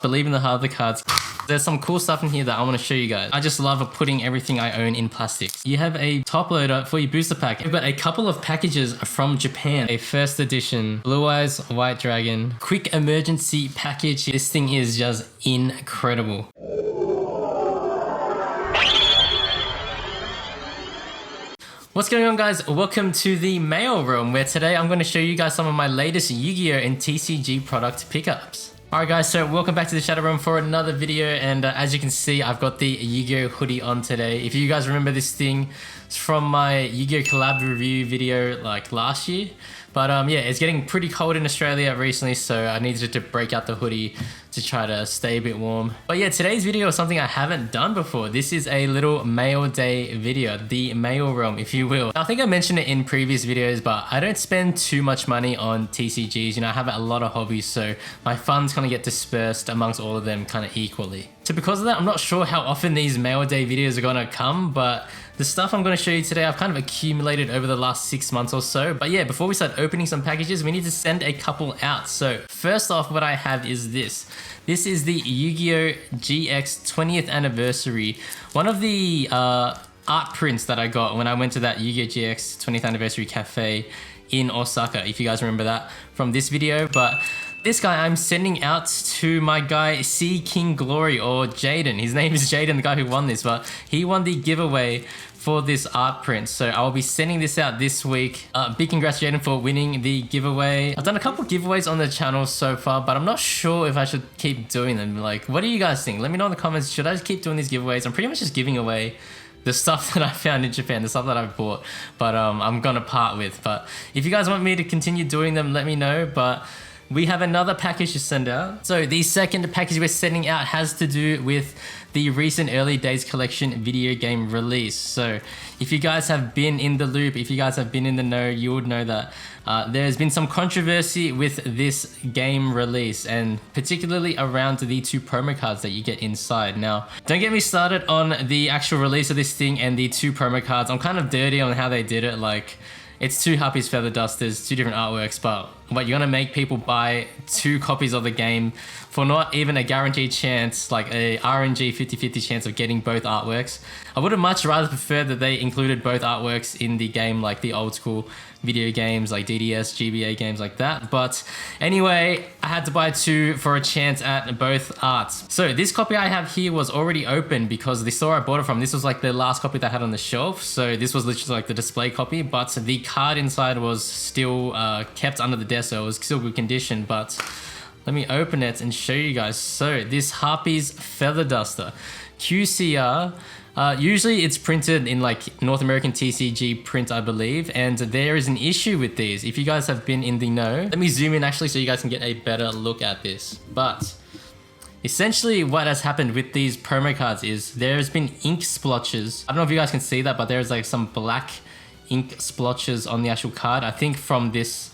Believe in the heart of the cards. There's some cool stuff in here that I want to show you guys. I just love putting everything I own in plastic. You have a top loader for your booster pack. We've got a couple of packages from Japan. A first edition Blue Eyes White Dragon quick emergency package. This thing is just incredible. What's going on, guys? Welcome to the mail room, where today I'm going to show you guys some of my latest Yu-Gi-Oh and TCG product pickups. Alright guys, so welcome back to the Shadow Room for another video, and as you can see, I've got the Yu-Gi-Oh hoodie on today. If you guys remember this thing, it's from my Yu-Gi-Oh collab review video like last year. But yeah, it's getting pretty cold in Australia recently, so I needed to break out the hoodie to try to stay a bit warm. But yeah, today's video is something I haven't done before. This is a little mail day video, the mail room, if you will. I think I mentioned it in previous videos, but I don't spend too much money on TCGs. You know, I have a lot of hobbies, so my funds kind of get dispersed amongst all of them kind of equally. So because of that, I'm not sure how often these mail day videos are gonna come, but the stuff I'm going to show you today, I've kind of accumulated over the last 6 months or so. But yeah, before we start opening some packages, we need to send a couple out. So first off, what I have is this. This is the Yu-Gi-Oh GX 20th anniversary. One of the art prints that I got when I went to that Yu-Gi-Oh GX 20th anniversary cafe in Osaka, if you guys remember that from this video. But this guy I'm sending out to my guy Sea King Glory, or Jaden. His name is Jaden, the guy who won this, but he won the giveaway for this art print. So I'll be sending this out this week. Big congrats, Jaden, for winning the giveaway. I've done a couple giveaways on the channel so far, but I'm not sure if I should keep doing them. Like, what do you guys think? Let me know in the comments. Should I keep doing these giveaways? I'm pretty much just giving away the stuff that I found in Japan, the stuff that I've bought, but I'm gonna part with. But if you guys want me to continue doing them, let me know. But we have another package to send out. So the second package we're sending out has to do with the recent Early Days Collection video game release. So if you guys have been in the loop, if you guys have been in the know, you would know that there's been some controversy with this game release, and particularly around the 2 promo cards that you get inside. Now, don't get me started on the actual release of this thing and the 2 promo cards. I'm kind of dirty on how they did it. Like, it's 2 Huppies Feather Dusters, 2 different artworks, but you're gonna make people buy 2 copies of the game for not even a guaranteed chance, like a RNG 50-50 chance of getting both artworks. I would have much rather preferred that they included both artworks in the game, like the old school video games, like DDS, GBA games like that. But anyway, I had to buy 2 for a chance at both arts. So this copy I have here was already open because the store I bought it from, this was like the last copy that I had on the shelf. So this was literally like the display copy, but the card inside was still kept under the desk, so it was still good condition. But let me open it and show you guys. So this Harpy's Feather Duster, QCR. Usually it's printed in like North American TCG print, I believe, and there is an issue with these. If you guys have been in the know, let me zoom in actually so you guys can get a better look at this. But essentially what has happened with these promo cards is there's been ink splotches. I don't know if you guys can see that, but there's like some black ink splotches on the actual card. I think from this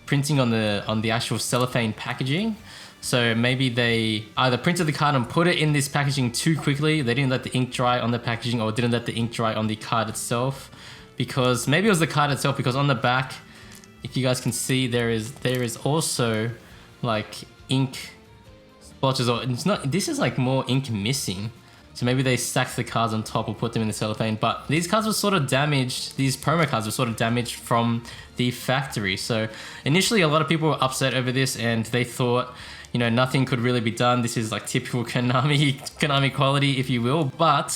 printing on the actual cellophane packaging. So maybe they either printed the card and put it in this packaging too quickly. They didn't let the ink dry on the packaging, or didn't let the ink dry on the card itself. Because maybe it was the card itself, because on the back, if you guys can see, there is also like ink splotches, or it's not, this is like more ink missing. So maybe they stacked the cards on top or put them in the cellophane. But these cards were sort of damaged, these promo cards were sort of damaged from the factory. So initially a lot of people were upset over this, and they thought, you know, nothing could really be done. This is like typical Konami quality, if you will. But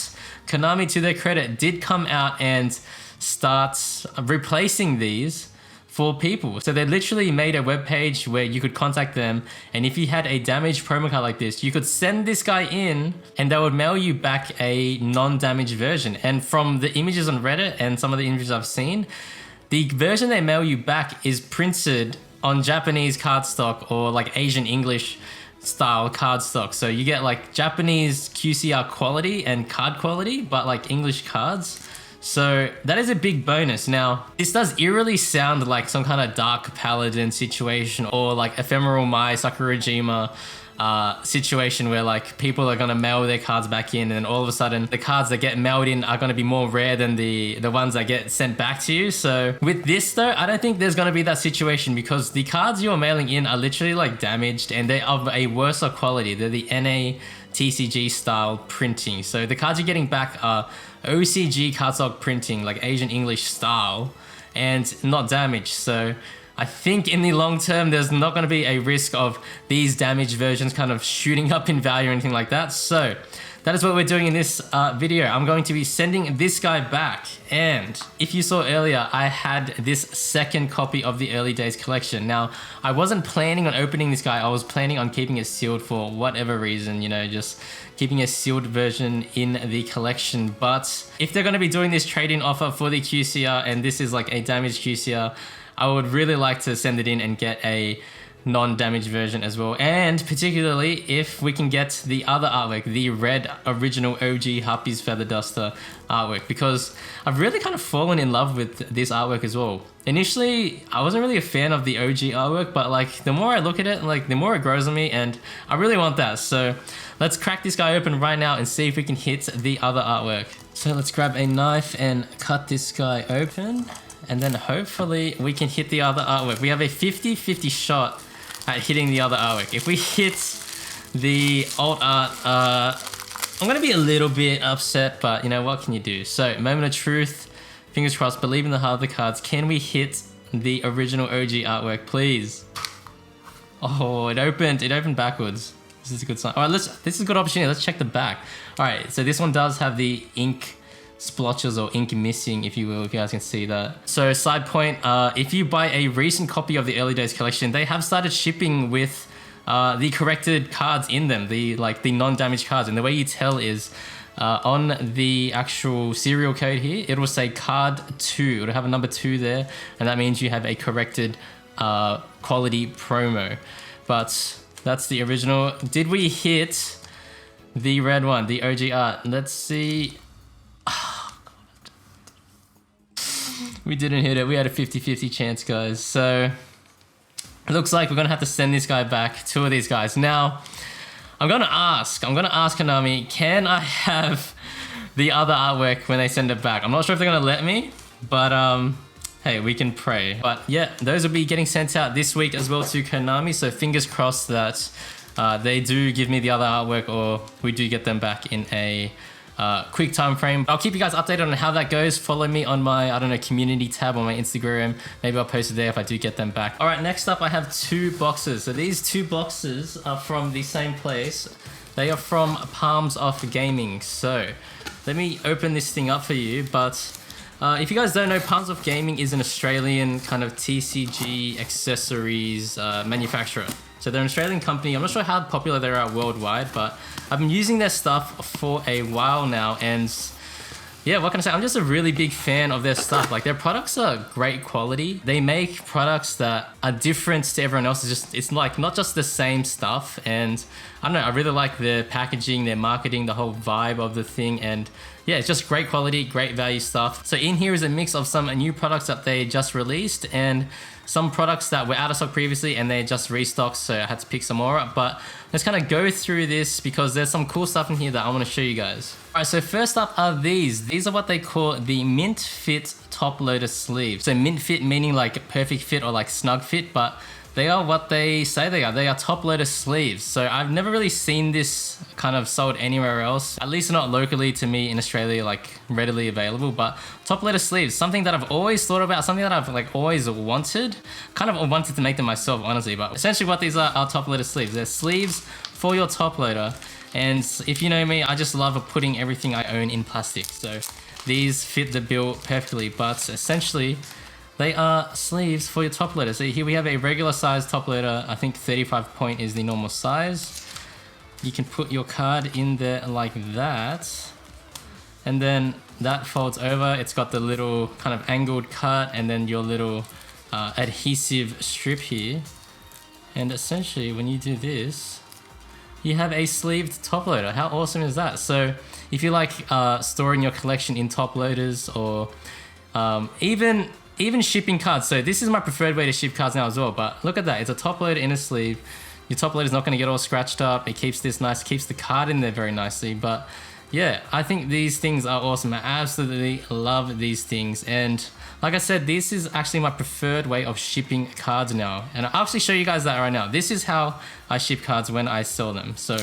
Konami, to their credit, did come out and start replacing these for people. So they literally made a webpage where you could contact them, and if you had a damaged promo card like this, you could send this guy in and they would mail you back a non-damaged version. And from the images on Reddit and some of the images I've seen, the version they mail you back is printed on Japanese cardstock, or like Asian English style cardstock. So you get like Japanese QCR quality and card quality, but like English cards. So that is a big bonus. Now, this does eerily sound like some kind of Dark Paladin situation, or like Ephemeral Mai, Sakurajima, situation where like people are gonna mail their cards back in, and all of a sudden the cards that get mailed in are gonna be more rare than the ones that get sent back to you. So with this though, I don't think there's gonna be that situation, because the cards you're mailing in are literally like damaged and they're of a worse quality. They're the NA TCG style printing. So the cards you're getting back are OCG cardstock printing, like Asian English style, and not damaged. So I think in the long term, there's not going to be a risk of these damaged versions kind of shooting up in value or anything like that. So that is what we're doing in this video. I'm going to be sending this guy back. And if you saw earlier, I had this second copy of the early days collection. Now, I wasn't planning on opening this guy. I was planning on keeping it sealed for whatever reason, you know, just keeping a sealed version in the collection. But if they're going to be doing this trade-in offer for the QCR, and this is like a damaged QCR, I would really like to send it in and get a non-damaged version as well. And particularly if we can get the other artwork, the red original OG Harpy's Feather Duster artwork, because I've really kind of fallen in love with this artwork as well. Initially, I wasn't really a fan of the OG artwork, but like the more I look at it, like the more it grows on me, and I really want that. So let's crack this guy open right now and see if we can hit the other artwork. So let's grab a knife and cut this guy open. And then hopefully we can hit the other artwork. We have a 50-50 shot at hitting the other artwork. If we hit the alt art, I'm gonna be a little bit upset, but you know, what can you do? So, moment of truth, fingers crossed, believe in the heart of the cards. Can we hit the original OG artwork, please? Oh, it opened backwards. This is a good sign. All right, this is a good opportunity. Let's check the back. All right, so this one does have the ink splotches or ink missing, if you will, if you guys can see that. So side point, if you buy a recent copy of the early days collection, they have started shipping with the corrected cards in them, the non-damaged cards. And the way you tell is on the actual serial code here, it will say card 2. It'll have a number 2 there, and that means you have a corrected quality promo. But that's the original. Did we hit the red one, the OG art? Let's see. We didn't hit it. We had a 50-50 chance, guys. So it looks like we're gonna have to send this guy back, 2 of these guys. Now, I'm gonna ask Konami, can I have the other artwork when they send it back? I'm not sure if they're gonna let me, but hey, we can pray. But yeah, those will be getting sent out this week as well to Konami. So fingers crossed that they do give me the other artwork, or we do get them back in a quick time frame. I'll keep you guys updated on how that goes. Follow me on my, I don't know, community tab on my Instagram. Maybe I'll post it there if I do get them back. All right, next up I have 2 boxes. So these 2 boxes are from the same place. They are from Palms Off Gaming. So let me open this thing up for you. But if you guys don't know, Palms Off Gaming is an Australian kind of TCG accessories manufacturer. So they're an Australian company. I'm not sure how popular they are worldwide, but I've been using their stuff for a while now, and yeah, what can I say? I'm just a really big fan of their stuff. Like, their products are great quality. They make products that are different to everyone else. It's like not just the same stuff. And I don't know, I really like their packaging, their marketing, the whole vibe of the thing. And yeah, it's just great quality, great value stuff. So in here is a mix of some new products that they just released and some products that were out of stock previously and they just restocked, so I had to pick some more up. But let's kind of go through this because there's some cool stuff in here that I want to show you guys. All right, so first up are these. These are what they call the Mint Fit top loader sleeves. So mint fit meaning like perfect fit or like snug fit, but they are what they say they are. They are top loader sleeves. So I've never really seen this kind of sold anywhere else, at least not locally to me in Australia, like readily available. But top loader sleeves, something that I've always thought about, something that I've like always wanted, kind of wanted to make them myself, honestly. But essentially what these are top loader sleeves. They're sleeves for your top loader. And if you know me, I just love putting everything I own in plastic. So these fit the bill perfectly, but essentially they are sleeves for your top loader. So here we have a regular size top loader. I think 35 point is the normal size. You can put your card in there like that. And then that folds over. It's got the little kind of angled cut and then your little adhesive strip here. And essentially when you do this, you have a sleeved top loader. How awesome is that? So if you like storing your collection in top loaders or even shipping cards. So this is my preferred way to ship cards now as well. But look at that. It's a top loader in a sleeve. Your top loader is not going to get all scratched up. It keeps this nice, keeps the card in there very nicely. But yeah, I think these things are awesome. I absolutely love these things. And like I said, this is actually my preferred way of shipping cards now. And I'll actually show you guys that right now. This is how I ship cards when I sell them. So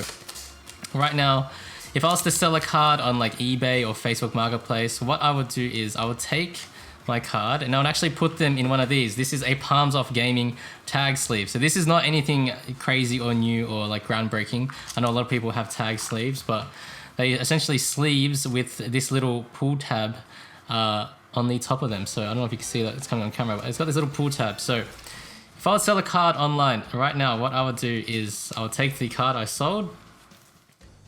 right now, if I was to sell a card on like eBay or Facebook Marketplace, what I would do is I would take my card and I would actually put them in one of these. This is a Palms Off Gaming tag sleeve. So this is not anything crazy or new or like groundbreaking. I know a lot of people have tag sleeves, but they essentially sleeves with this little pull tab on the top of them. So I don't know if you can see that, it's coming on camera, but it's got this little pull tab. So if I would sell a card online right now, what I would do is I would take the card I sold,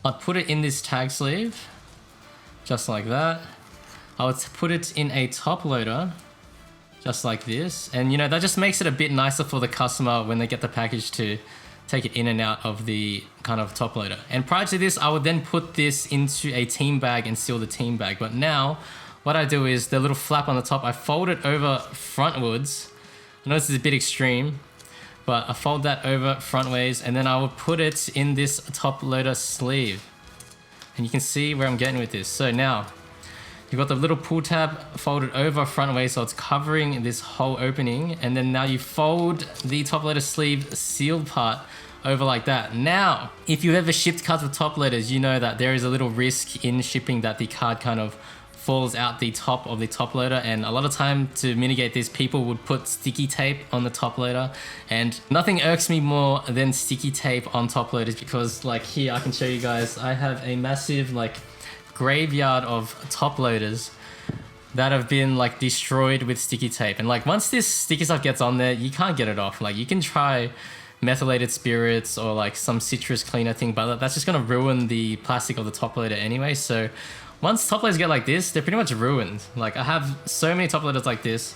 I'd put it in this tag sleeve, just like that. I would put it in a top loader, just like this. And you know, that just makes it a bit nicer for the customer when they get the package to take it in and out of the kind of top loader. And prior to this, I would then put this into a team bag and seal the team bag. But now, what I do is the little flap on the top, I fold it over frontwards. I know this is a bit extreme, but I fold that over frontways and then I will put it in this top loader sleeve. And you can see where I'm getting with this. So now, you've got the little pull tab folded over front way, so it's covering this whole opening. And then now you fold the top loader sleeve sealed part over like that. Now, if you've ever shipped cards with top loaders, you know that there is a little risk in shipping that the card kind of falls out the top of the top loader. And a lot of time to mitigate this, people would put sticky tape on the top loader. And nothing irks me more than sticky tape on top loaders, because like here, I can show you guys, I have a massive like graveyard of top loaders that have been like destroyed with sticky tape. And like once this sticky stuff gets on there, you can't get it off. Like you can try methylated spirits or like some citrus cleaner thing, but that's just gonna ruin the plastic of the top loader anyway. So once top loaders get like this, they're pretty much ruined. Like I have so many top loaders like this.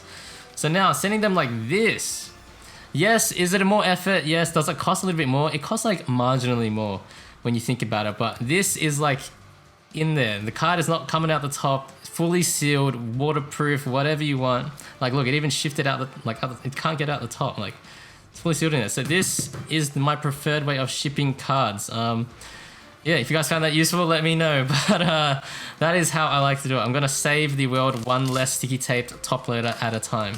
So now sending them like this, yes, is it a more effort? Yes. Does it cost a little bit more? It costs like marginally more when you think about it, but this is like in there. The card is not coming out the top, fully sealed, waterproof, whatever you want. Like look, it even shifted out the, like it can't get out the top. Like it's fully sealed in there. So this is my preferred way of shipping cards. Yeah, if you guys found that useful, let me know. But that is how I like to do it. I'm gonna save the world one less sticky taped top loader at a time.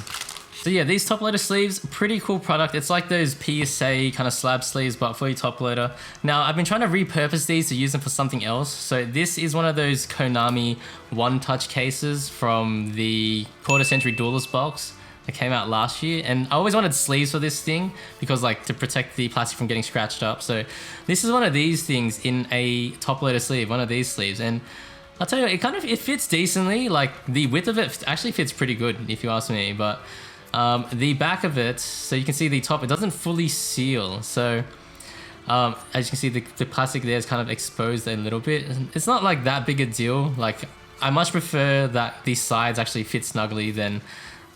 So yeah, these top loader sleeves, pretty cool product. It's like those PSA kind of slab sleeves, but for your top loader. Now, I've been trying to repurpose these to use them for something else. So this is one of those Konami one-touch cases from the Quarter Century Duelist box that came out last year. And I always wanted sleeves for this thing because like to protect the plastic from getting scratched up. So this is one of these things in a top loader sleeve, one of these sleeves. And I'll tell you, it fits decently. Like the width of it actually fits pretty good if you ask me, but the back of it, so you can see the top, it doesn't fully seal. So as you can see, the plastic there is kind of exposed a little bit. It's not like that big a deal. Like I much prefer that these sides actually fit snugly than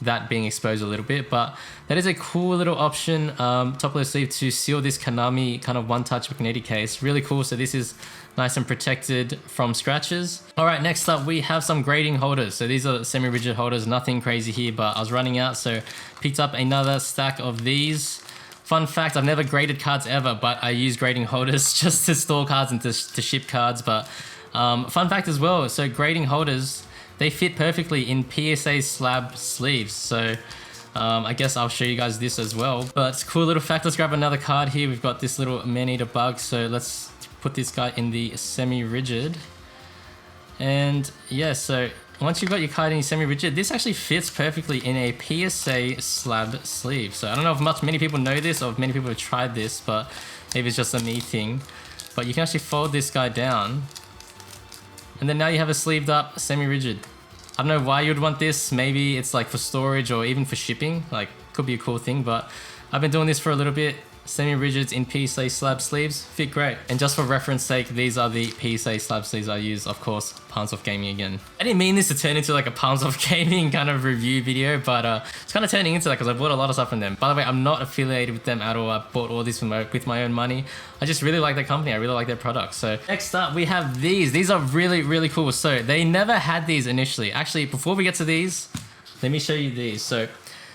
that being exposed a little bit, but that is a cool little option, top loader sleeve to seal this Konami kind of one-touch magnetic case. Really cool. So this is nice and protected from scratches. All right, next up we have some grading holders. So these are semi-rigid holders, nothing crazy here, but I was running out, so picked up another stack of these. Fun fact, I've never graded cards ever, but I use grading holders just to store cards and to ship cards. But fun fact as well, so grading holders, they fit perfectly in PSA slab sleeves. So I guess I'll show you guys this as well. But it's a cool little fact. Let's grab another card here. We've got this little man-eater bug. So let's put this guy in the semi-rigid. And yeah, so once you've got your card in semi-rigid, this actually fits perfectly in a PSA slab sleeve. So I don't know if many people know this or if many people have tried this, but maybe it's just a me thing. But you can actually fold this guy down. And then now you have a sleeved up semi-rigid. I don't know why you'd want this. Maybe it's like for storage or even for shipping. Like could be a cool thing, but I've been doing this for a little bit. Semi-rigids in PSA slab sleeves fit great. And just for reference sake, these are the PSA slab sleeves I use, of course, Palms Off Gaming again. I didn't mean this to turn into like a Palms Off Gaming kind of review video, but it's kind of turning into that because I bought a lot of stuff from them. By the way, I'm not affiliated with them at all. I bought all this with my own money. I just really like their company. I really like their products. So next up, we have these. These are really, really cool. So they never had these initially. Actually, before we get to these, let me show you these. So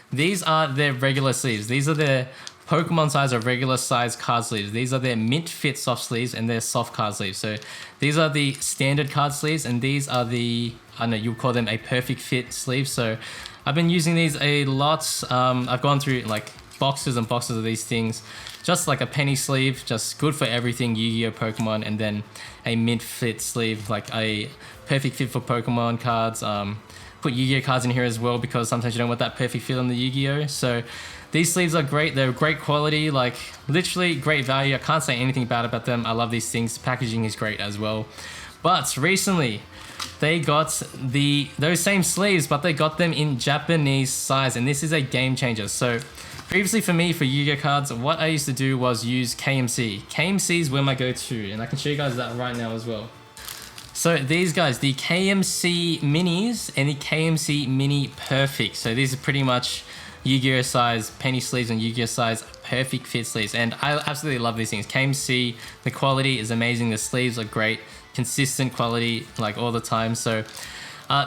these are their regular sleeves. These are their Pokemon size or regular size card sleeves. These are their mint fit soft sleeves and their soft card sleeves. So these are the standard card sleeves, and these are the, I don't know, you'll call them a perfect fit sleeve. So I've been using these a lot. I've gone through like boxes and boxes of these things. Just like a penny sleeve, just good for everything Yu-Gi-Oh! Pokemon, and then a mint fit sleeve, like a perfect fit for Pokemon cards. Put Yu-Gi-Oh! Cards in here as well, because sometimes you don't want that perfect fit on the Yu-Gi-Oh! So these sleeves are great. They're great quality, like literally great value. I can't say anything bad about them. I love these things. Packaging is great as well. But recently, they got those same sleeves, but they got them in Japanese size, and this is a game changer. So previously for me, for Yu-Gi-Oh! Cards, what I used to do was use KMC. KMC is where my go-to, and I can show you guys that right now as well. So these guys, the KMC Minis and the KMC Mini Perfect. So these are pretty much Yu-Gi-Oh! Size penny sleeves and Yu-Gi-Oh! Size perfect fit sleeves. And I absolutely love these things. KMC, the quality is amazing. The sleeves are great. Consistent quality, like all the time. So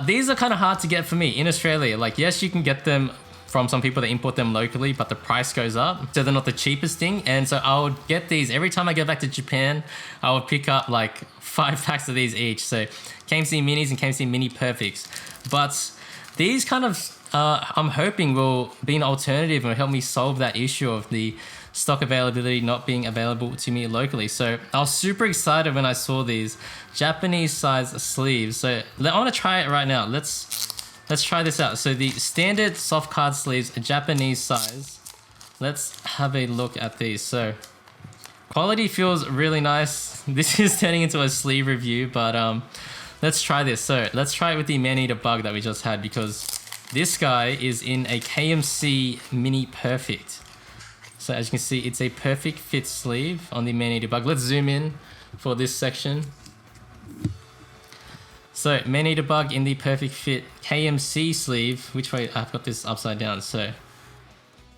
these are kind of hard to get for me in Australia. Like, yes, you can get them from some people that import them locally, but the price goes up, so they're not the cheapest thing. And so I would get these every time I go back to Japan. I would pick up like 5 packs of these each. So KMC Minis and KMC Mini Perfects. But these kind of I'm hoping will be an alternative and will help me solve that issue of the stock availability not being available to me locally. So I was super excited when I saw these Japanese size sleeves. So I want to try it right now. Let's try this out. So the standard soft card sleeves, Japanese size. Let's have a look at these. So quality feels really nice. This is turning into a sleeve review, but let's try this. So let's try it with the Man-Eater Bug that we just had, because this guy is in a KMC Mini Perfect. So as you can see, it's a perfect fit sleeve on the Man-Eater Bug. Let's zoom in for this section. So Man-Eater Bug in the perfect fit KMC sleeve. Which way? I've got this upside down. So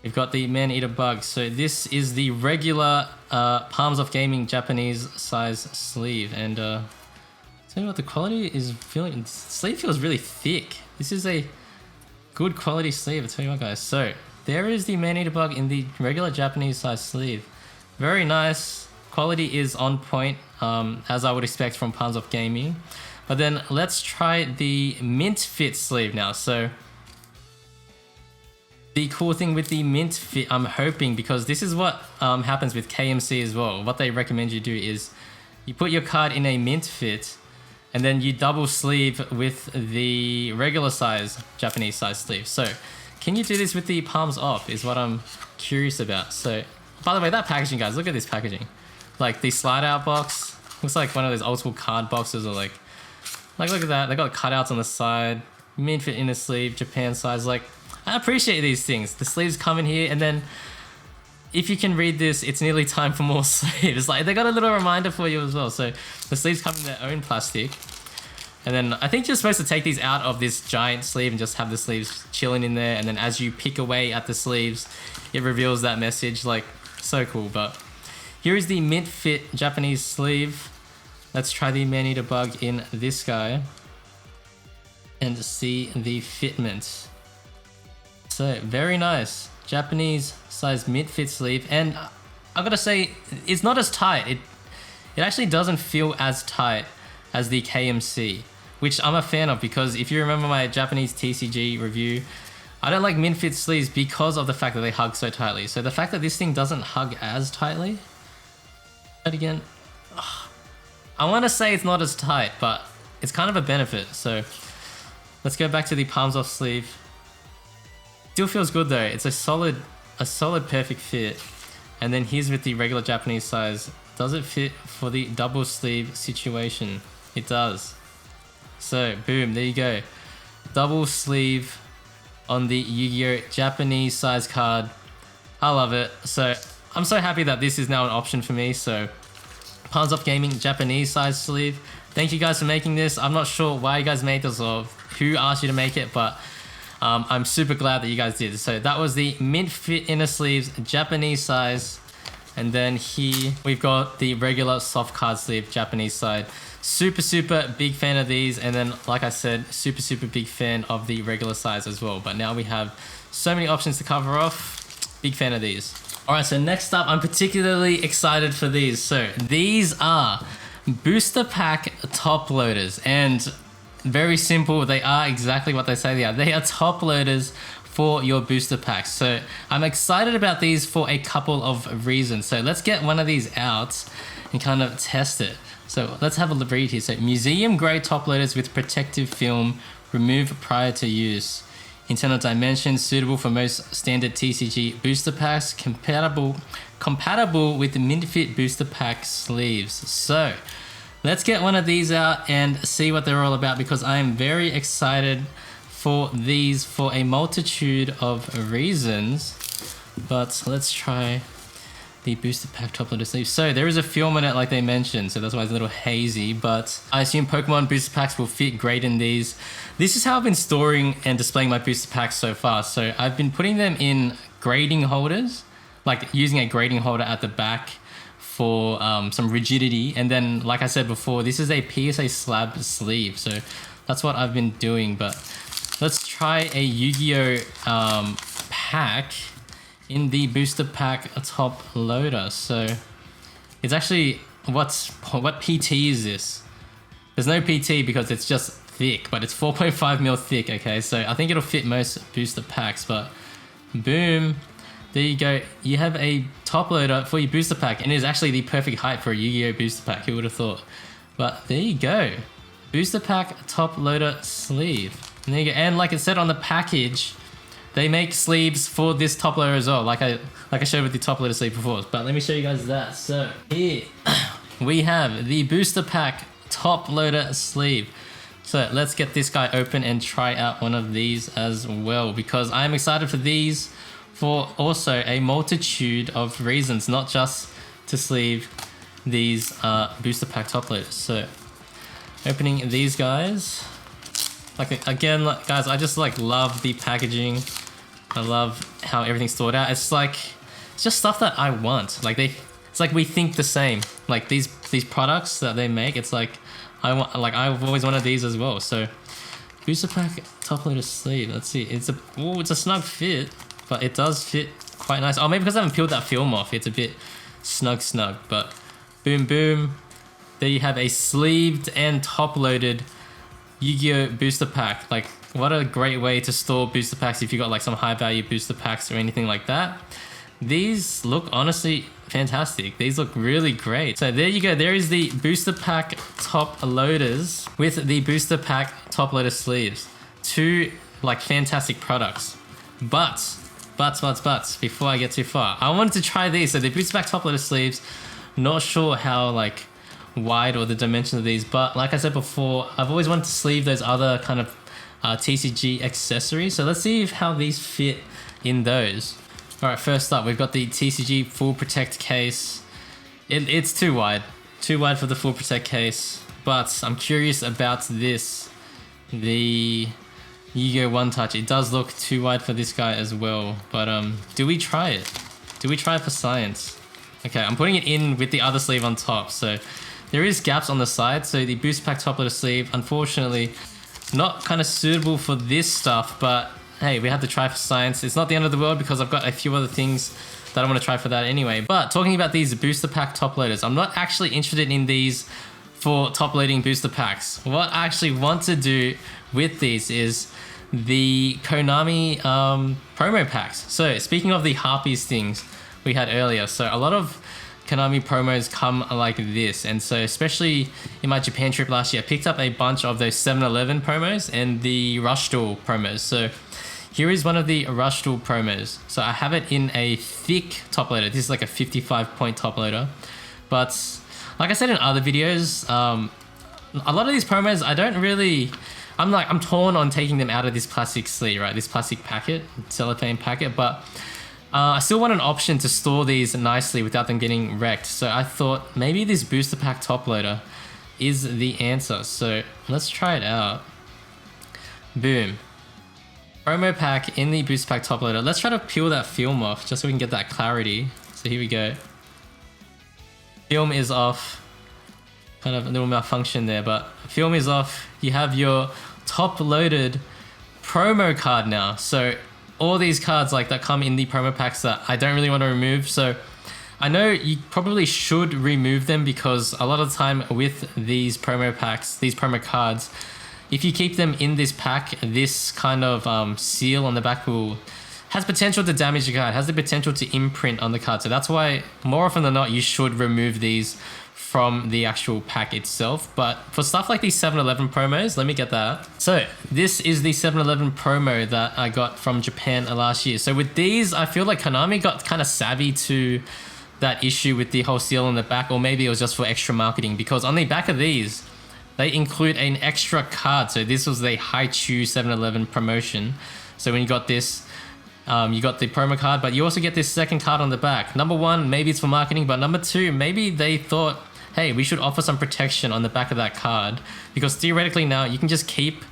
we've got the Man-Eater Bug. So this is the regular Palms of Gaming Japanese size sleeve. And tell you what, the quality is feeling, the sleeve feels really thick. This is a good quality sleeve, I tell you what, guys. So there is the Man-Eater Bug in the regular Japanese size sleeve. Very nice. Quality is on point, as I would expect from Palms of Gaming. But then let's try the mint fit sleeve now. So the cool thing with the mint fit, I'm hoping, because this is what happens with KMC as well. What they recommend you do is you put your card in a mint fit, and then you double sleeve with the regular size Japanese size sleeve. So can you do this with the palms off is what I'm curious about. So by the way, that packaging, guys, look at this packaging. Like the slide out box, looks like one of those old school card boxes, or like look at that. They got cutouts on the side, mint fit inner sleeve, Japan size. Like, I appreciate these things. The sleeves come in here, and then if you can read this, it's nearly time for more sleeves. Like, they got a little reminder for you as well. So the sleeves come in their own plastic. And then I think you're supposed to take these out of this giant sleeve and just have the sleeves chilling in there. And then as you pick away at the sleeves, it reveals that message. Like, so cool. But here is the mint fit Japanese sleeve. Let's try the Man-Eater Bug in this guy and see the fitment. So very nice. Japanese size mint fit sleeve. And I gotta say, it's not as tight. It actually doesn't feel as tight as the KMC, which I'm a fan of, because if you remember my Japanese TCG review, I don't like mint fit sleeves because of the fact that they hug so tightly. So the fact that this thing doesn't hug as tightly, and again, I want to say it's not as tight, but it's kind of a benefit. So let's go back to the palms off sleeve. Still feels good though. It's a solid perfect fit. And then here's with the regular Japanese size. Does it fit for the double sleeve situation? It does. So boom, there you go. Double sleeve on the Yu-Gi-Oh! Japanese size card. I love it. So I'm so happy that this is now an option for me. So Palms Off Gaming Japanese size sleeve. Thank you guys for making this. I'm not sure why you guys made this or who asked you to make it, but I'm super glad that you guys did. So that was the mint fit inner sleeves, Japanese size. And then here we've got the regular soft card sleeve, Japanese side. Super big fan of these. And then, like I said, super big fan of the regular size as well. But now we have so many options to cover off. Big fan of these. Alright, so next up, I'm particularly excited for these. So these are booster pack top loaders, and very simple, they are exactly what they say they are. They are top loaders for your booster packs. So I'm excited about these for a couple of reasons. So let's get one of these out and kind of test it. So let's have a read here. So museum grade top loaders with protective film, remove prior to use. Internal dimensions suitable for most standard TCG booster packs, compatible with the Minfit booster pack sleeves. So let's get one of these out and see what they're all about, because I am very excited for these for a multitude of reasons. But let's try the booster pack top loader sleeve. So there is a film in it like they mentioned, so that's why it's a little hazy, but I assume Pokemon booster packs will fit great in these. This is how I've been storing and displaying my booster packs so far. So I've been putting them in grading holders, like using a grading holder at the back for some rigidity. And then, like I said before, this is a PSA slab sleeve. So that's what I've been doing, but let's try a YuGiOh pack in the booster pack top loader. So it's actually, what PT is this? There's no PT because it's just thick, but it's 4.5 mil thick. Okay, so I think it'll fit most booster packs, but boom, there you go. You have a top loader for your booster pack, and it is actually the perfect height for a YuGiOh booster pack. Who would have thought? But there you go, booster pack top loader sleeve. And there you go. And like it said on the package, they make sleeves for this top loader as well, like I showed with the top loader sleeve before. But let me show you guys that. So here we have the booster pack top loader sleeve. So let's get this guy open and try out one of these as well, because I'm excited for these for also a multitude of reasons, not just to sleeve these booster pack top loaders. So opening these guys, like again, guys, I just love the packaging. I love how everything's thought out. It's just stuff that I want. It's like we think the same. Like these products that they make, it's like I've always wanted these as well. So booster pack top loader sleeve. Let's see. It's a snug fit, but it does fit quite nice. Oh, maybe because I haven't peeled that film off, it's a bit snug. But boom, boom. There you have a sleeved and top loaded YuGiOh booster pack. Like, what a great way to store booster packs if you got like some high value booster packs or anything like that. These look honestly fantastic. These look really great. So there you go. There is the booster pack top loaders with the booster pack top loader sleeves. Two fantastic products. But before I get too far, I wanted to try these. So the booster pack top loader sleeves, not sure how wide or the dimension of these, but like I said before, I've always wanted to sleeve those other kind of TCG accessories. So let's see how these fit in those. All right, first up, we've got the TCG Full Protect case. It's too wide for the Full Protect case, but I'm curious about this, the YuGiOh One Touch. It does look too wide for this guy as well, but do we try it? Do we try it for science? Okay, I'm putting it in with the other sleeve on top, so there is gaps on the side. So the booster pack top loader sleeve, unfortunately, not kind of suitable for this stuff, but hey, we have to try for science. It's not the end of the world because I've got a few other things that I want to try for that anyway. But talking about these booster pack top loaders, I'm not actually interested in these for top loading booster packs. What I actually want to do with these is the Konami promo packs. So speaking of the Harpies things we had earlier, so a lot of Konami promos come like this, and so especially in my Japan trip last year, I picked up a bunch of those 7-Eleven promos and the Rush Duel promos. So here is one of the Rush Duel promos. So I have it in a thick top loader. This is like a 55-point top loader, but like I said in other videos, a lot of these promos I don't really, I'm torn on taking them out of this plastic sleeve, right? This plastic packet, cellophane packet, but I still want an option to store these nicely without them getting wrecked. So I thought maybe this booster pack top loader is the answer. So let's try it out. Boom. Promo pack in the booster pack top loader. Let's try to peel that film off just so we can get that clarity. So here we go. Film is off. Kind of a little malfunction there, but film is off. You have your top loaded promo card now. So all these cards like that come in the promo packs that I don't really want to remove. So I know you probably should remove them because a lot of the time with these promo packs, these promo cards, if you keep them in this pack, this kind of seal on the back has potential to damage the card, has the potential to imprint on the card. So that's why more often than not, you should remove these from the actual pack itself. But for stuff like these 7-Eleven promos, let me get that. So this is the 7-Eleven promo that I got from Japan last year. So with these, I feel like Konami got kind of savvy to that issue with the whole seal on the back, or maybe it was just for extra marketing, because on the back of these, they include an extra card. So this was the Haichu 7-Eleven promotion. So when you got this, you got the promo card, but you also get this second card on the back. Number one, maybe it's for marketing, but number two, maybe they thought, hey, we should offer some protection on the back of that card, because theoretically now you can just keep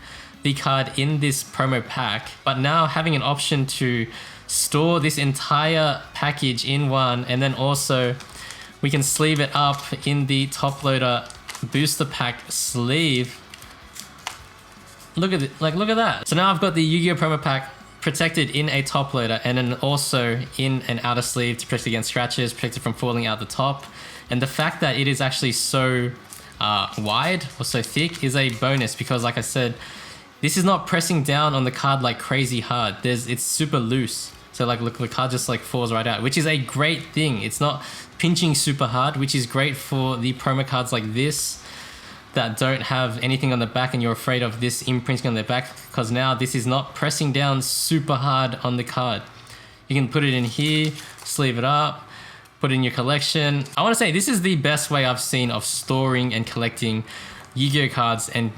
the card in this promo pack, but now having an option to store this entire package in one, and then also we can sleeve it up in the top loader booster pack sleeve. Look at it, look at that. So now I've got the Yu-Gi-Oh promo pack protected in a top loader, and then also in an outer sleeve to protect against scratches, protected from falling out the top. And the fact that it is actually so wide or so thick is a bonus, because like I said, this is not pressing down on the card like crazy hard. It's super loose. So like, look, the card just like falls right out, which is a great thing. It's not pinching super hard, which is great for the promo cards like this that don't have anything on the back and you're afraid of this imprinting on the back, because now this is not pressing down super hard on the card. You can put it in here, sleeve it up, put it in your collection. I want to say this is the best way I've seen of storing and collecting Yu-Gi-Oh cards and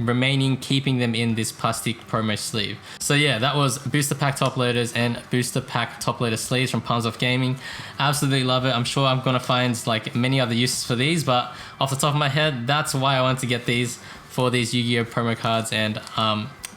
keeping them in this plastic promo sleeve. So yeah, that was booster pack top loaders and booster pack top loader sleeves from Palms Off Gaming. Absolutely love it. I'm sure I'm gonna find like many other uses for these, but off the top of my head, that's why I wanted to get these for these Yu-Gi-Oh promo cards, and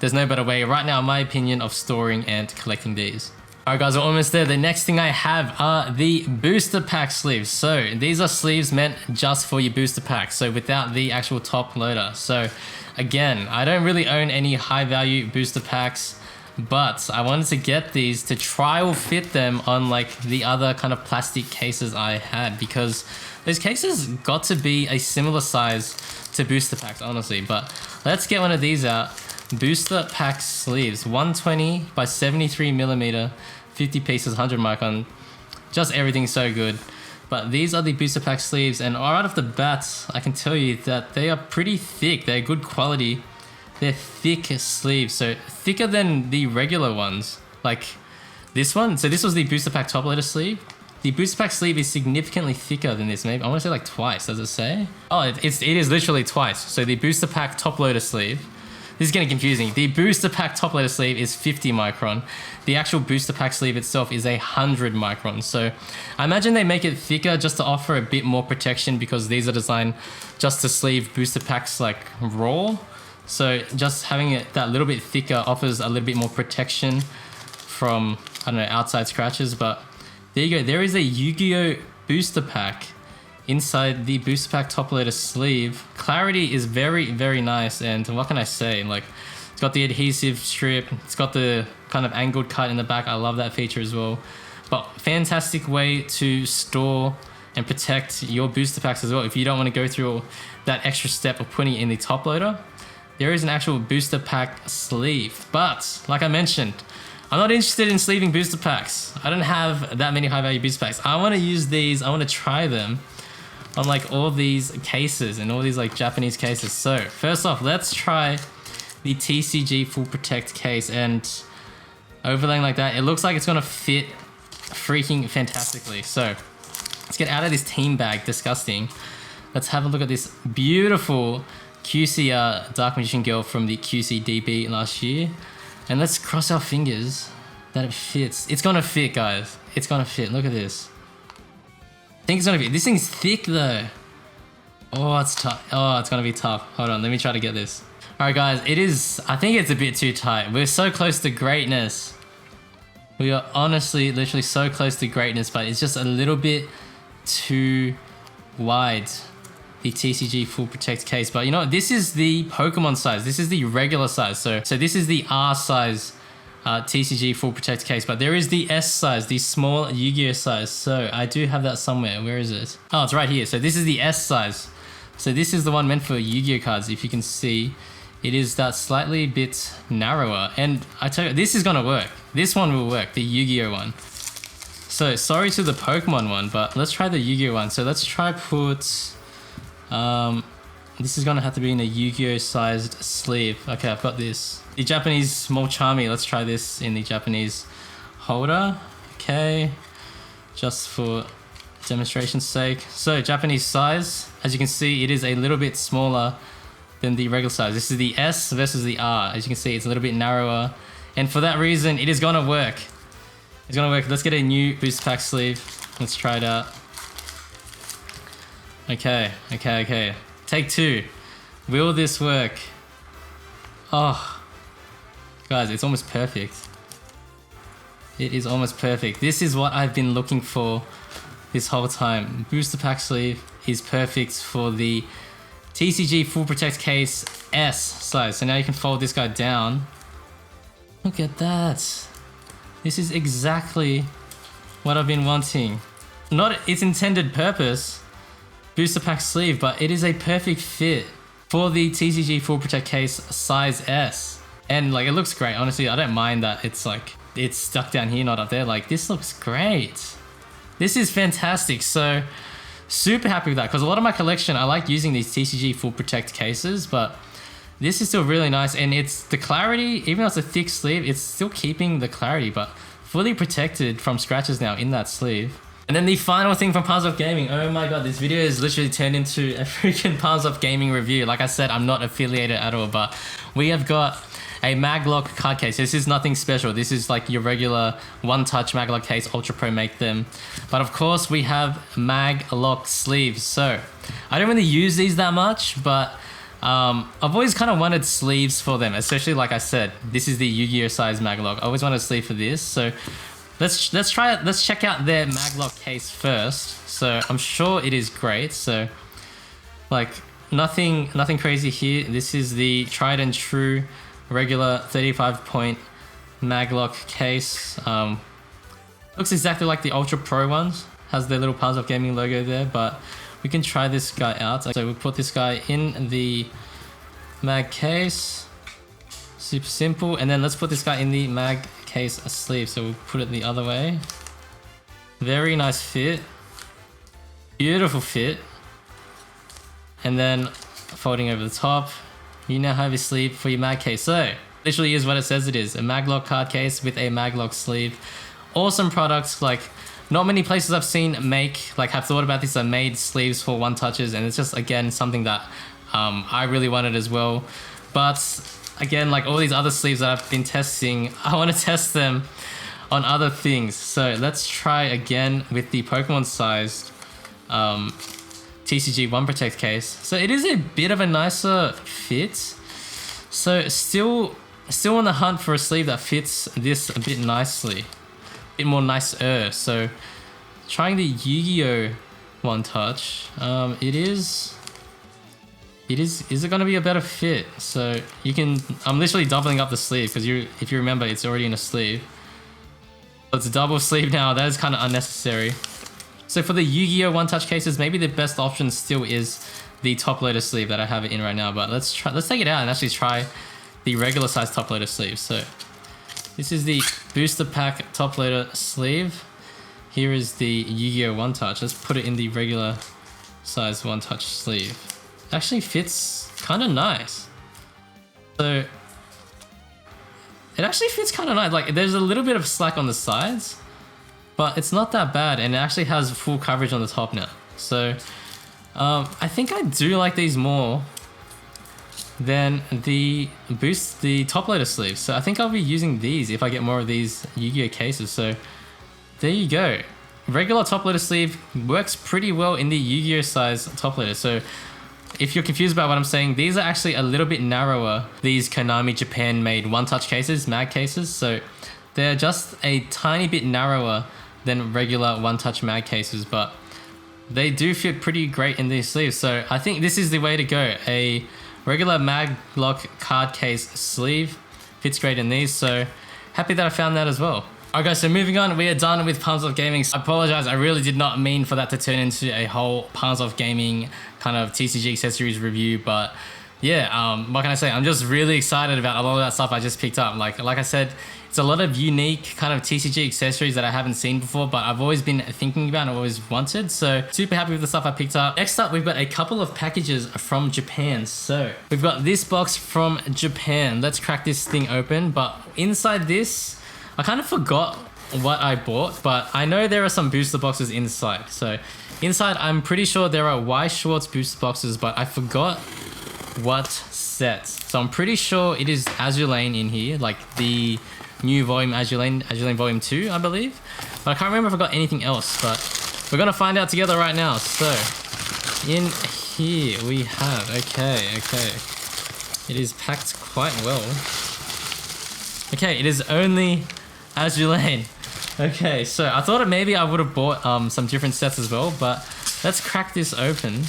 there's no better way right now, in my opinion, of storing and collecting these. Alright guys, we're almost there. The next thing I have are the booster pack sleeves. So these are sleeves meant just for your booster pack, so without the actual top loader. So again, I don't really own any high value booster packs, but I wanted to get these to try or fit them on like the other kind of plastic cases I had, because those cases got to be a similar size to booster packs, honestly. But let's get one of these out. Booster pack sleeves, 120 by 73 millimeter, 50 pieces, 100 micron, just everything so good. But these are the booster pack sleeves, and right off the bat, I can tell you that they are pretty thick. They're good quality. They're thick sleeves, so thicker than the regular ones, like this one. So this was the booster pack top loader sleeve. The booster pack sleeve is significantly thicker than this. Maybe I want to say like twice. Does it say? Oh, it is literally twice. So the booster pack top loader sleeve. This is getting confusing. The booster pack top loader sleeve is 50 micron. The actual booster pack sleeve itself is 100 micron. So I imagine they make it thicker just to offer a bit more protection, because these are designed just to sleeve booster packs like raw. So just having it that little bit thicker offers a little bit more protection from, I don't know, outside scratches. But there you go. There is a Yu-Gi-Oh booster pack inside the booster pack top loader sleeve. Clarity is very, very nice, and what can I say? Like, it's got the adhesive strip, it's got the kind of angled cut in the back. I love that feature as well. But fantastic way to store and protect your booster packs as well. If you don't want to go through that extra step of putting it in the top loader, there is an actual booster pack sleeve. But like I mentioned, I'm not interested in sleeving booster packs. I don't have that many high value booster packs. I want to use these, I want to try them on like all these cases and all these like Japanese cases. So first off, let's try the TCG Full Protect case, and overlaying like that, it looks like it's gonna fit freaking fantastically. So let's get out of this team bag, disgusting. Let's have a look at this beautiful QCR Dark Magician Girl from the QCDB last year, and let's cross our fingers that it fits. It's gonna fit, guys. It's gonna fit. Look at this. I think it's gonna be, this thing's thick though. Oh, it's tough. Oh, it's gonna be tough. Hold on, let me try to get this. All right, guys, it is, I think it's a bit too tight. We're so close to greatness. We are honestly, literally so close to greatness, but it's just a little bit too wide, the TCG Full Protect case. But you know what? This is the Pokemon size. This is the regular size. So this is the R size TCG full protect case, but there is the S size, the small YuGiOh size. So I do have that somewhere. Where is it? Oh, it's right here. So this is the S size. So this is the one meant for YuGiOh cards. If you can see, it is that slightly bit narrower. And I tell you, this is gonna work. This one will work, the YuGiOh one. So sorry to the Pokemon one, but let's try the YuGiOh one. So let's try put, this is gonna have to be in a YuGiOh sized sleeve. Okay, I've got this. The Japanese Molchami, let's try this in the Japanese holder. Okay, just for demonstration's sake. So Japanese size, as you can see, it is a little bit smaller than the regular size. This is the S versus the R. As you can see, it's a little bit narrower. And for that reason, it is gonna work. It's gonna work. Let's get a new booster pack sleeve. Let's try it out. Okay. Take two. Will this work? Oh, guys, it's almost perfect. It is almost perfect. This is what I've been looking for this whole time. Booster pack sleeve is perfect for the TCG full protect case S size. So now you can fold this guy down. Look at that. This is exactly what I've been wanting. Not its intended purpose, booster pack sleeve, but it is a perfect fit for the TCG full protect case size S. And like, it looks great. Honestly, I don't mind that it's like, it's stuck down here, not up there. Like, this looks great. This is fantastic. So super happy with that, because a lot of my collection, I like using these TCG full protect cases, but this is still really nice. And it's the clarity, even though it's a thick sleeve, it's still keeping the clarity, but fully protected from scratches now in that sleeve. And then the final thing from Palms Up Gaming. Oh my god, this video is literally turned into a freaking Palms Up Gaming review. Like I said, I'm not affiliated at all, but we have got a Maglock card case. This is nothing special. This is like your regular one-touch Maglock case. Ultra Pro make them. But of course, we have Maglock sleeves. So I don't really use these that much, but I've always kind of wanted sleeves for them, especially like I said, this is the YuGiOh size Maglock. I always wanted a sleeve for this. So let's try it. Let's check out their Maglock case first. So I'm sure it is great. So like nothing crazy here. This is the tried and true regular 35-point Maglock case. Looks exactly like the Ultra Pro ones. Has their little Palms Up Gaming logo there, but we can try this guy out. So we'll put this guy in the mag case. Super simple. And then let's put this guy in the mag case sleeve. So we'll put it the other way. Very nice fit. Beautiful fit. And then folding over the top. You now have your sleeve for your mag case. So literally is what it says it is. A Maglock card case with a Maglock sleeve. Awesome products. Like, not many places I've seen have thought about this, and made sleeves for one touches, and it's just, again, something that I really wanted as well. But again, like all these other sleeves that I've been testing, I want to test them on other things. So let's try again with the Pokemon sized TCG One Protect case. So it is a bit of a nicer fit. So still on the hunt for a sleeve that fits this a bit nicely. Bit more nicer. So trying the YuGiOh One Touch, is it going to be a better fit? So you can, I'm literally doubling up the sleeve, because if you remember, it's already in a sleeve. So it's a double sleeve now. That is kind of unnecessary. So for the YuGiOh One Touch cases, maybe the best option still is the top loader sleeve that I have it in right now. But let's take it out and actually try the regular size top loader sleeve. So this is the booster pack top loader sleeve. Here is the YuGiOh One Touch. Let's put it in the regular size One Touch sleeve. It actually fits kind of nice. So it actually fits kind of nice. Like, there's a little bit of slack on the sides, but it's not that bad, and it actually has full coverage on the top now. So I think I do like these more than the top loader sleeves. So I think I'll be using these if I get more of these YuGiOh cases. So there you go. Regular top loader sleeve works pretty well in the YuGiOh size top loader. So if you're confused about what I'm saying, these are actually a little bit narrower. These Konami Japan made one touch cases, mag cases. So they're just a tiny bit narrower than regular one touch mag cases, but they do fit pretty great in these sleeves. So I think this is the way to go. A regular Maglock card case sleeve fits great in these. So happy that I found that as well. Alright guys, so moving on, we are done with Palms of Gaming. I apologize, I really did not mean for that to turn into a whole Palms of Gaming kind of TCG accessories review, but yeah, what can I say? I'm just really excited about a lot of that stuff I just picked up. Like I said, it's a lot of unique kind of TCG accessories that I haven't seen before, but I've always been thinking about and always wanted. So super happy with the stuff I picked up. Next up, we've got a couple of packages from Japan. So we've got this box from Japan. Let's crack this thing open. But inside this, I kind of forgot what I bought, but I know there are some booster boxes inside. So inside, I'm pretty sure there are Weiss Schwarz booster boxes, but I forgot what sets. So I'm pretty sure it is Azur Lane in here, like the new volume Azur Lane Volume 2, I believe. But I can't remember if I got anything else, but we're gonna find out together right now. So in here we have, okay. It is packed quite well. Okay, it is only Azur Lane. Okay, so I thought maybe I would have bought some different sets as well, but let's crack this open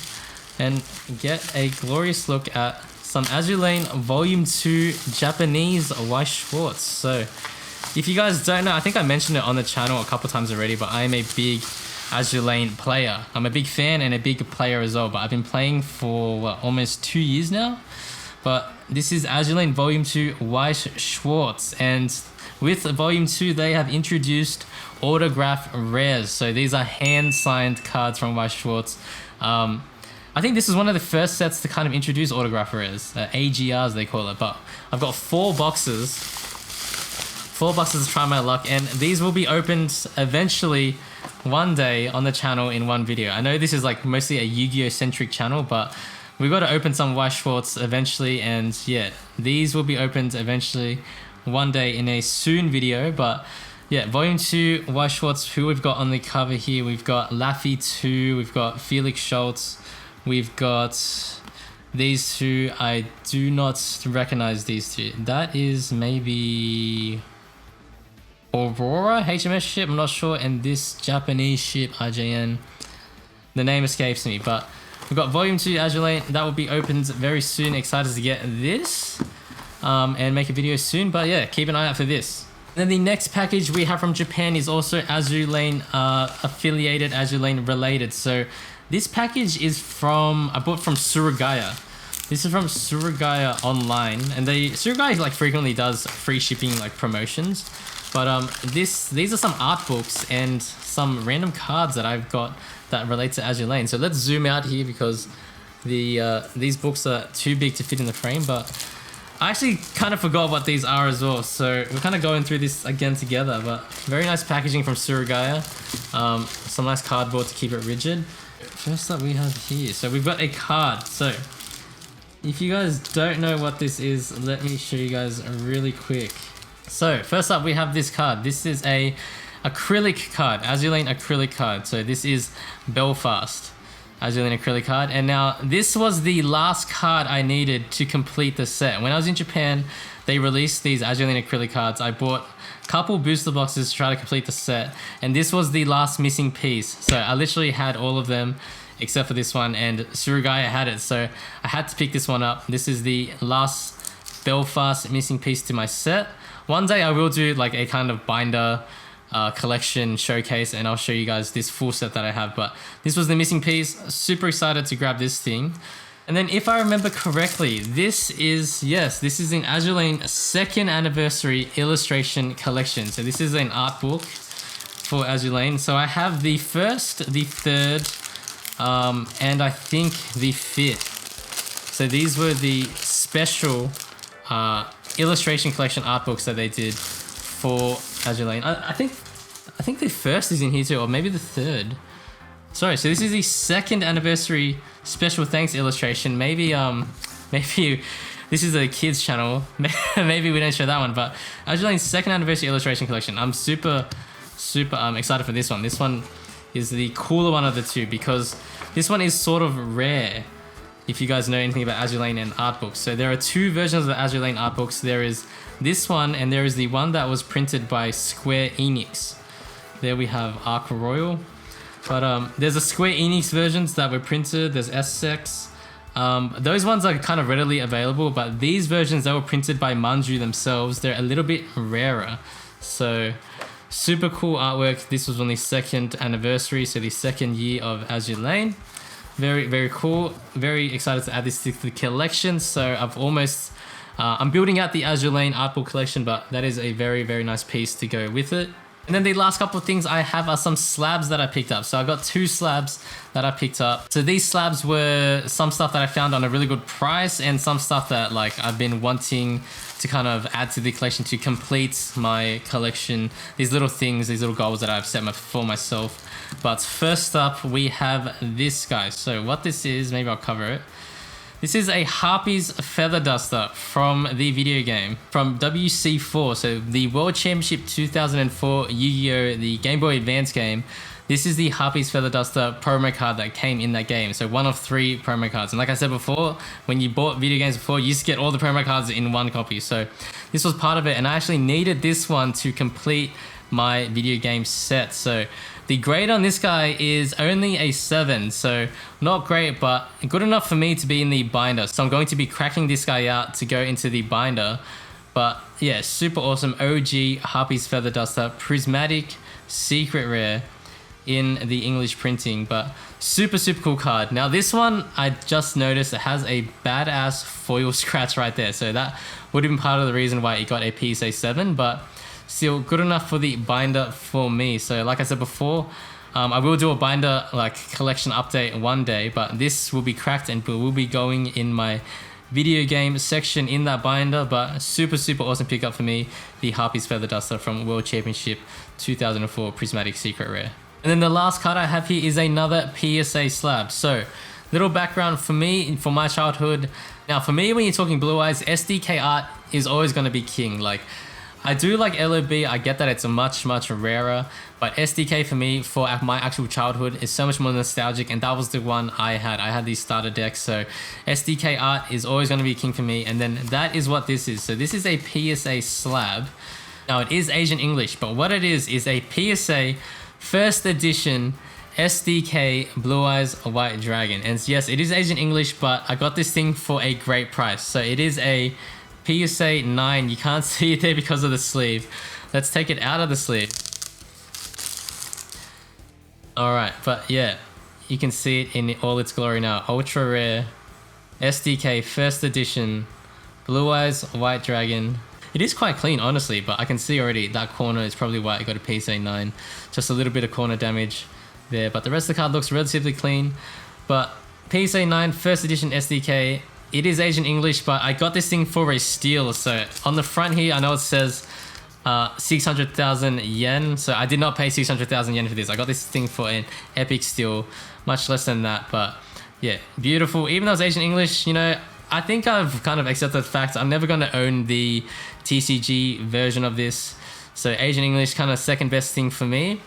and get a glorious look at some Azur Lane Volume 2 Japanese Weiss Schwarz. So if you guys don't know, I think I mentioned it on the channel a couple times already, but I am a big Azur Lane player. I'm a big fan and a big player as well, but I've been playing for what, almost 2 years now. But this is Azur Lane Volume 2 Weiss Schwarz, and with Volume 2, they have introduced autograph rares. So these are hand-signed cards from Weiss Schwarz. I think this is one of the first sets to kind of introduce autograph rares, AGRs they call it. But I've got 4 boxes to try my luck, and these will be opened eventually one day on the channel in one video. I know this is like mostly a Yu-Gi-Oh centric channel, but we've got to open some Weiss Schwarz eventually, and yeah, these will be opened eventually one day in a soon video. But yeah, Volume 2 Weiss Schwarz, who we've got on the cover here, we've got Laffy 2, we've got Felix Schultz, we've got these two. I do not recognize these two. That is maybe Aurora HMS ship, I'm not sure, and this Japanese ship IJN, the name escapes me. But we've got Volume 2 Azur Lane that will be opened very soon. Excited to get this and make a video soon, but yeah, keep an eye out for this. Then the next package we have from Japan is also Azur Lane affiliated, Azur Lane related. So this package is I bought from Surugaya. This is from Surugaya online, and Surugaya like frequently does free shipping like promotions. But these are some art books and some random cards that I've got that relate to Azur Lane. So let's zoom out here because these books are too big to fit in the frame, but I actually kind of forgot what these are as well. So we're kind of going through this again together, but very nice packaging from Surugaya. Some nice cardboard to keep it rigid. First up we have here, so we've got a card. So if you guys don't know what this is, let me show you guys really quick. So first up we have this card. This is a acrylic card, Azur Lane acrylic card. So this is Belfast Azur Lane acrylic card, and now this was the last card I needed to complete the set. When I was in Japan, they released these Azur Lane acrylic cards. I bought a couple booster boxes to try to complete the set, and this was the last missing piece. So I literally had all of them except for this one, and Surugaya had it, so I had to pick this one up. This is the last Belfast missing piece to my set. One day I will do like a kind of binder collection showcase, and I'll show you guys this full set that I have, but this was the missing piece. Super excited to grab this thing. And then if I remember correctly, this is in Azur Lane 2nd anniversary illustration collection. So this is an art book for Azur Lane. So I have the 1st, the 3rd, and I think the 5th. So these were the special illustration collection art books that they did for Azur Lane. I think the 1st is in here too, or maybe the 3rd. Sorry, so this is the 2nd anniversary special thanks illustration. Maybe this is a kids channel. Maybe we don't show that one, but Azur Lane's 2nd anniversary illustration collection. I'm super excited for this one. This one is the cooler one of the two because this one is sort of rare. If you guys know anything about Azur Lane and art books. So there are 2 versions of the Azur Lane art books. There is this one, and there is the one that was printed by Square Enix. There we have Arc Royal. But there's a Square Enix versions that were printed. There's Essex. Those ones are kind of readily available, but these versions that were printed by Manju themselves, they're a little bit rarer. So super cool artwork. This was on the 2nd anniversary, so the 2nd year of Azur Lane. Very, very cool. Very excited to add this to the collection. So I'm building out the Azur Lane art book collection, but that is a very, very nice piece to go with it. And then the last couple of things I have are some slabs that I picked up. So I got 2 slabs that I picked up. So these slabs were some stuff that I found on a really good price and some stuff that like I've been wanting to kind of add to the collection to complete my collection. These little things, these little goals that I've set for myself. But first up, we have this guy. So what this is, maybe I'll cover it. This is a Harpy's Feather Duster from the video game, from WC4, so the World Championship 2004 Yu-Gi-Oh! The Game Boy Advance game. This is the Harpy's Feather Duster promo card that came in that game, so 1 of 3 promo cards. And like I said before, when you bought video games before, you used to get all the promo cards in 1 copy. So this was part of it, and I actually needed this one to complete my video game set. So the grade on this guy is only a 7, so not great, but good enough for me to be in the binder. So I'm going to be cracking this guy out to go into the binder. But yeah, super awesome OG Harpy's Feather Duster, prismatic, secret rare in the English printing, but super, super cool card. Now this one, I just noticed it has a badass foil scratch right there. So that would have been part of the reason why it got a PSA 7, but still good enough for the binder for me. So like I said before, I will do a binder like collection update one day, but this will be cracked and will be going in my video game section in that binder. But super, super awesome pickup for me, the Harpy's Feather Duster from World Championship 2004 Prismatic Secret Rare. And then the last card I have here is another PSA slab. So little background for me, for my childhood. Now for me, when you're talking Blue Eyes, SDK art is always going to be king. Like, I do like LOB, I get that it's much, much rarer, but SDK for me, for my actual childhood, is so much more nostalgic, and that was the one I had. I had these starter decks, so SDK art is always going to be king for me, and then that is what this is. So this is a PSA slab. Now it is Asian English, but what it is a PSA first edition SDK Blue Eyes White Dragon. And yes, it is Asian English, but I got this thing for a great price. So it is a PSA 9. You can't see it there because of the sleeve. Let's take it out of the sleeve. Alright, but yeah, you can see it in all its glory now. Ultra rare SDK first edition Blue Eyes White Dragon. It is quite clean, honestly, but I can see already that corner is probably why it got a PSA 9. Just a little bit of corner damage there, but the rest of the card looks relatively clean. But PSA 9 first edition SDK. It is Asian English, but I got this thing for a steal. So on the front here, I know it says 600,000 yen. So I did not pay 600,000 yen for this. I got this thing for an epic steal, much less than that. But yeah, beautiful. Even though it's Asian English, you know, I think I've kind of accepted the fact I'm never going to own the TCG version of this. So Asian English, kind of second best thing for me.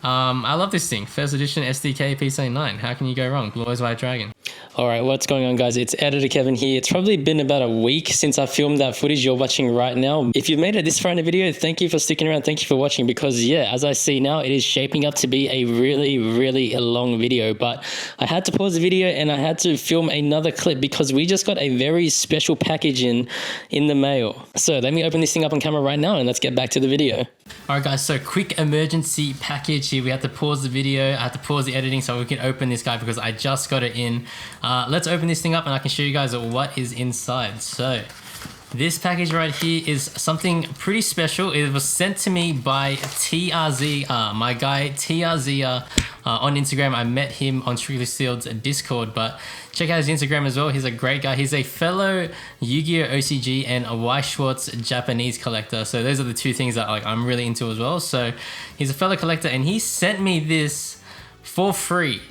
I love this thing. First edition SDK PSA 9. How can you go wrong? Blue Eyes White Dragon. Alright, what's going on, guys? It's Editor Kevin here. It's probably been about a week since I filmed that footage you're watching right now. If you've made it this far in the video, thank you for sticking around. Thank you for watching, because yeah, as I see now, it is shaping up to be a really, really long video. But I had to pause the video and I had to film another clip because we just got a very special package in the mail. So let me open this thing up on camera right now and let's get back to the video. Alright guys, so quick emergency package here. We had to pause the video, I had to pause the editing so we can open this guy because I just got it in. Let's open this thing up and I can show you guys what is inside. So this package right here is something pretty special. It was sent to me by TRZ, my guy TRZ on Instagram. I met him on Strictly Sealed's Discord, but check out his Instagram as well. He's a great guy. He's a fellow YuGiOh OCG and a Weiss Schwarz Japanese collector. So those are the two things that like I'm really into as well. So he's a fellow collector and he sent me this for free.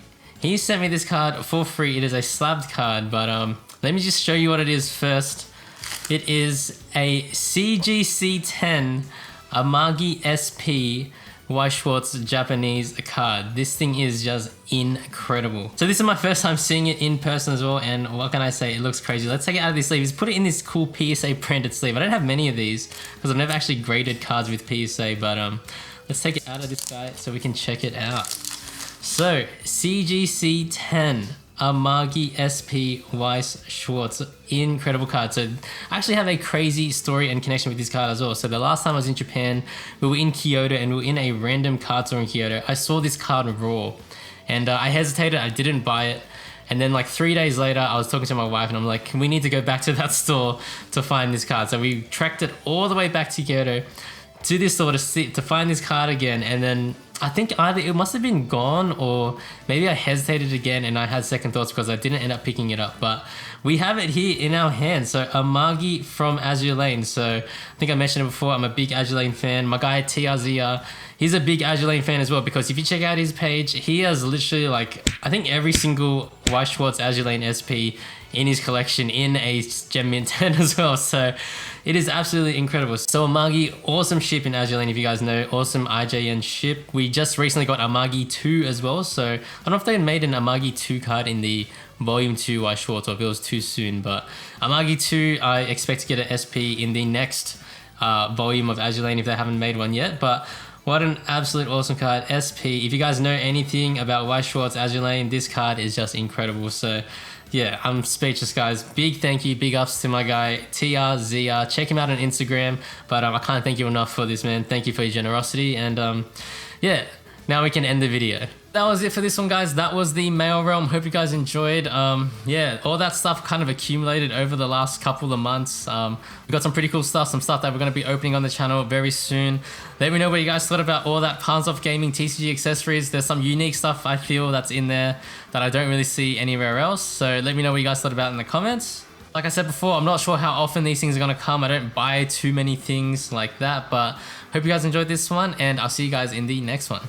He sent me this card for free. It is a slabbed card, but let me just show you what it is first. It is a CGC10 Amagi SP Weiss Schwarz Japanese card. This thing is just incredible. So this is my first time seeing it in person as well, and what can I say? It looks crazy. Let's take it out of this sleeve. He's put it in this cool PSA printed sleeve. I don't have many of these because I've never actually graded cards with PSA, but let's take it out of this guy so we can check it out. So CGC10 Amagi SP Weiss Schwarz. Incredible card. So I actually have a crazy story and connection with this card as well. So the last time I was in Japan, we were in Kyoto and we were in a random card store in Kyoto. I saw this card raw and I hesitated. I didn't buy it. And then like 3 days later, I was talking to my wife and I'm like, we need to go back to that store to find this card. So we tracked it all the way back to Kyoto to this store to find this card again. And then I think either it must have been gone or maybe I hesitated again and I had second thoughts because I didn't end up picking it up. But we have it here in our hands. So Amagi from Azur Lane. So I think I mentioned it before, I'm a big Azur Lane fan. My guy TRZR, he's a big Azur Lane fan as well, because if you check out his page, he has literally like, I think every single Weiss Schwarz Azur Lane SP in his collection in a gem mint 10 as well. So it is absolutely incredible. So Amagi, awesome ship in Azur Lane, if you guys know, awesome IJN ship. We just recently got Amagi 2 as well. So I don't know if they made an Amagi 2 card in the Volume 2 Weiss Schwarz or if it was too soon, but Amagi 2, I expect to get an SP in the next volume of Azur Lane if they haven't made one yet. But what an absolute awesome card, SP. If you guys know anything about Weiss Schwarz Azur Lane, this card is just incredible. So yeah, I'm speechless, guys. Big thank you, big ups to my guy TRZR. Check him out on Instagram. But I can't thank you enough for this, man. Thank you for your generosity. And yeah, now we can end the video. That was it for this one, guys. That was the mail realm. Hope you guys enjoyed. Yeah, all that stuff kind of accumulated over the last couple of months. We got some pretty cool stuff, some stuff that we're going to be opening on the channel very soon. Let me know what you guys thought about all that Palms Off Gaming TCG accessories. There's some unique stuff I feel that's in there that I don't really see anywhere else. So let me know what you guys thought about in the comments. Like I said before, I'm not sure how often these things are going to come. I don't buy too many things like that, but hope you guys enjoyed this one and I'll see you guys in the next one.